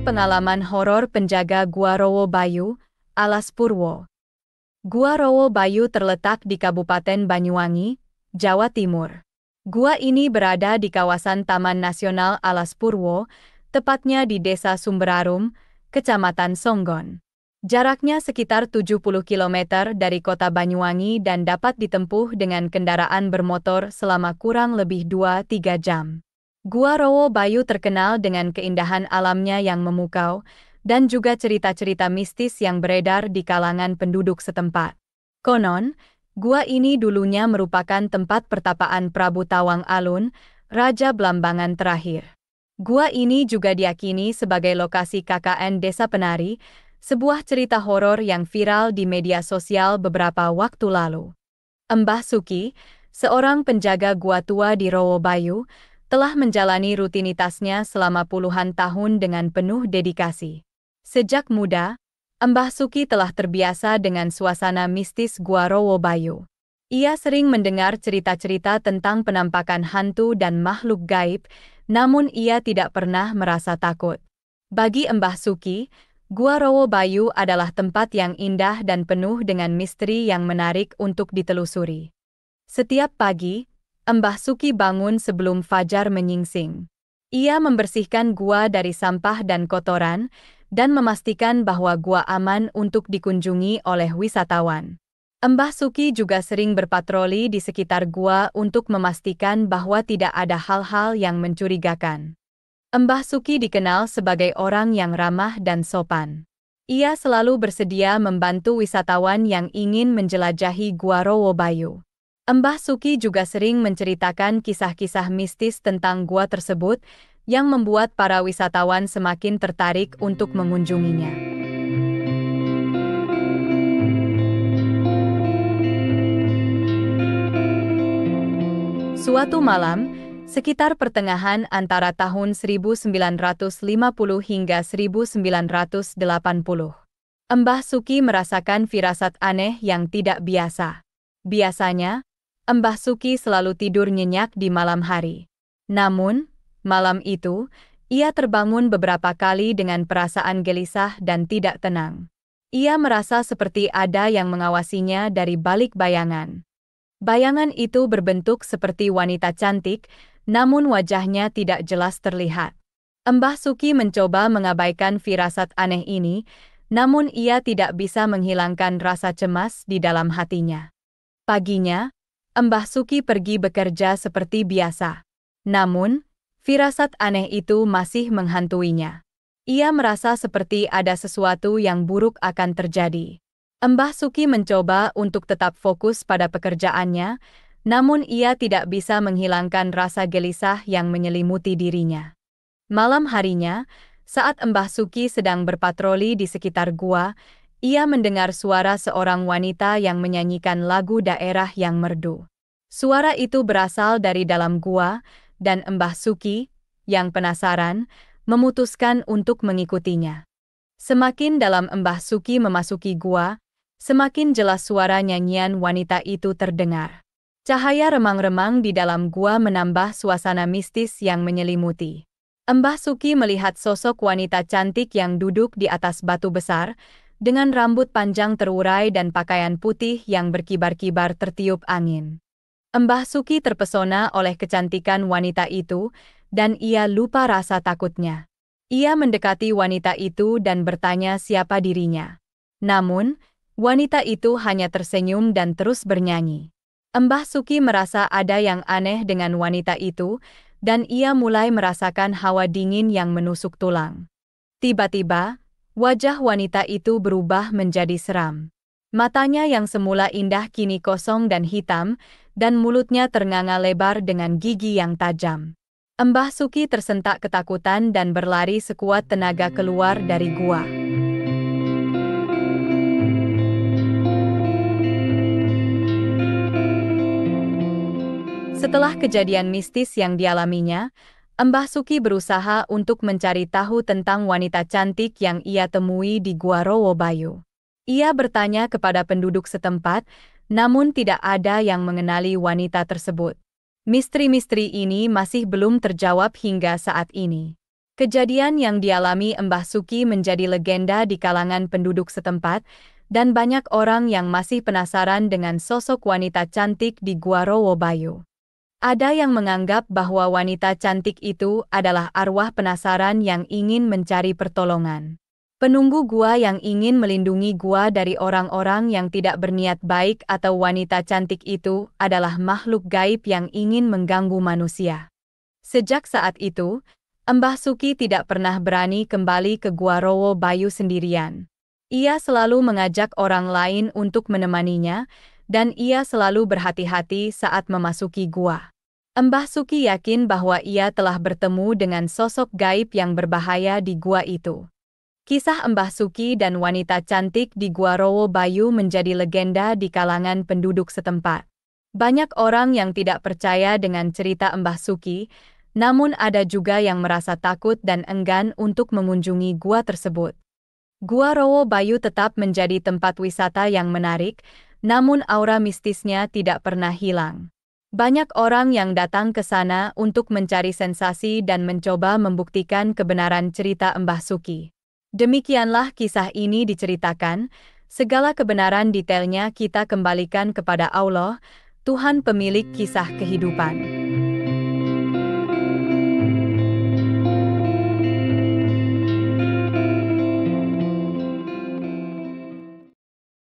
pengalaman horor penjaga Gua Rowo Bayu, Alas Purwo. Gua Rowo Bayu terletak di Kabupaten Banyuwangi, Jawa Timur. Gua ini berada di kawasan Taman Nasional Alas Purwo, tepatnya di Desa Sumberarum, Kecamatan Songgon. Jaraknya sekitar 70 km dari kota Banyuwangi dan dapat ditempuh dengan kendaraan bermotor selama kurang lebih 2-3 jam. Gua Rowo Bayu terkenal dengan keindahan alamnya yang memukau, dan juga cerita-cerita mistis yang beredar di kalangan penduduk setempat. Konon, gua ini dulunya merupakan tempat pertapaan Prabu Tawang Alun, Raja Blambangan terakhir. Gua ini juga diyakini sebagai lokasi KKN Desa Penari, sebuah cerita horor yang viral di media sosial beberapa waktu lalu. Mbah Suki, seorang penjaga gua tua di Rowo Bayu, telah menjalani rutinitasnya selama puluhan tahun dengan penuh dedikasi. Sejak muda, Mbah Suki telah terbiasa dengan suasana mistis Gua Rowo Bayu. Ia sering mendengar cerita-cerita tentang penampakan hantu dan makhluk gaib, namun ia tidak pernah merasa takut. Bagi Mbah Suki, Gua Rowo Bayu adalah tempat yang indah dan penuh dengan misteri yang menarik untuk ditelusuri. Setiap pagi, Mbah Suki bangun sebelum fajar menyingsing. Ia membersihkan gua dari sampah dan kotoran, dan memastikan bahwa gua aman untuk dikunjungi oleh wisatawan. Mbah Suki juga sering berpatroli di sekitar gua untuk memastikan bahwa tidak ada hal-hal yang mencurigakan. Mbah Suki dikenal sebagai orang yang ramah dan sopan. Ia selalu bersedia membantu wisatawan yang ingin menjelajahi Gua Rowo Bayu. Mbah Suki juga sering menceritakan kisah-kisah mistis tentang gua tersebut yang membuat para wisatawan semakin tertarik untuk mengunjunginya. Suatu malam, sekitar pertengahan antara tahun 1950 hingga 1980, Mbah Suki merasakan firasat aneh yang tidak biasa. Biasanya, Mbah Suki selalu tidur nyenyak di malam hari. Namun, malam itu, ia terbangun beberapa kali dengan perasaan gelisah dan tidak tenang. Ia merasa seperti ada yang mengawasinya dari balik bayangan. Bayangan itu berbentuk seperti wanita cantik, namun wajahnya tidak jelas terlihat. Mbah Suki mencoba mengabaikan firasat aneh ini, namun ia tidak bisa menghilangkan rasa cemas di dalam hatinya. Paginya, Mbah Suki pergi bekerja seperti biasa. Namun, firasat aneh itu masih menghantuinya. Ia merasa seperti ada sesuatu yang buruk akan terjadi. Mbah Suki mencoba untuk tetap fokus pada pekerjaannya, namun ia tidak bisa menghilangkan rasa gelisah yang menyelimuti dirinya. Malam harinya, saat Mbah Suki sedang berpatroli di sekitar gua, ia mendengar suara seorang wanita yang menyanyikan lagu daerah yang merdu. Suara itu berasal dari dalam gua, dan Mbah Suki, yang penasaran, memutuskan untuk mengikutinya. Semakin dalam Mbah Suki memasuki gua, semakin jelas suara nyanyian wanita itu terdengar. Cahaya remang-remang di dalam gua menambah suasana mistis yang menyelimuti. Mbah Suki melihat sosok wanita cantik yang duduk di atas batu besar, dengan rambut panjang terurai dan pakaian putih yang berkibar-kibar tertiup angin. Mbah Suki terpesona oleh kecantikan wanita itu, dan ia lupa rasa takutnya. Ia mendekati wanita itu dan bertanya siapa dirinya. Namun, wanita itu hanya tersenyum dan terus bernyanyi. Mbah Suki merasa ada yang aneh dengan wanita itu, dan ia mulai merasakan hawa dingin yang menusuk tulang. Tiba-tiba, wajah wanita itu berubah menjadi seram. Matanya yang semula indah kini kosong dan hitam, dan mulutnya ternganga lebar dengan gigi yang tajam. Mbah Suki tersentak ketakutan dan berlari sekuat tenaga keluar dari gua. Setelah kejadian mistis yang dialaminya, Mbah Suki berusaha untuk mencari tahu tentang wanita cantik yang ia temui di Gua Rowo Bayu. Ia bertanya kepada penduduk setempat, namun tidak ada yang mengenali wanita tersebut. Misteri-misteri ini masih belum terjawab hingga saat ini. Kejadian yang dialami Mbah Suki menjadi legenda di kalangan penduduk setempat, dan banyak orang yang masih penasaran dengan sosok wanita cantik di Gua Rowo Bayu. Ada yang menganggap bahwa wanita cantik itu adalah arwah penasaran yang ingin mencari pertolongan. Penunggu gua yang ingin melindungi gua dari orang-orang yang tidak berniat baik, atau wanita cantik itu adalah makhluk gaib yang ingin mengganggu manusia. Sejak saat itu, Mbah Suki tidak pernah berani kembali ke Gua Rowo Bayu sendirian. Ia selalu mengajak orang lain untuk menemaninya, dan ia selalu berhati-hati saat memasuki gua. Mbah Suki yakin bahwa ia telah bertemu dengan sosok gaib yang berbahaya di gua itu. Kisah Mbah Suki dan wanita cantik di Gua Rowo Bayu menjadi legenda di kalangan penduduk setempat. Banyak orang yang tidak percaya dengan cerita Mbah Suki, namun ada juga yang merasa takut dan enggan untuk mengunjungi gua tersebut. Gua Rowo Bayu tetap menjadi tempat wisata yang menarik, namun aura mistisnya tidak pernah hilang. Banyak orang yang datang ke sana untuk mencari sensasi dan mencoba membuktikan kebenaran cerita Mbah Suki. Demikianlah kisah ini diceritakan, segala kebenaran detailnya kita kembalikan kepada Allah, Tuhan pemilik kisah kehidupan.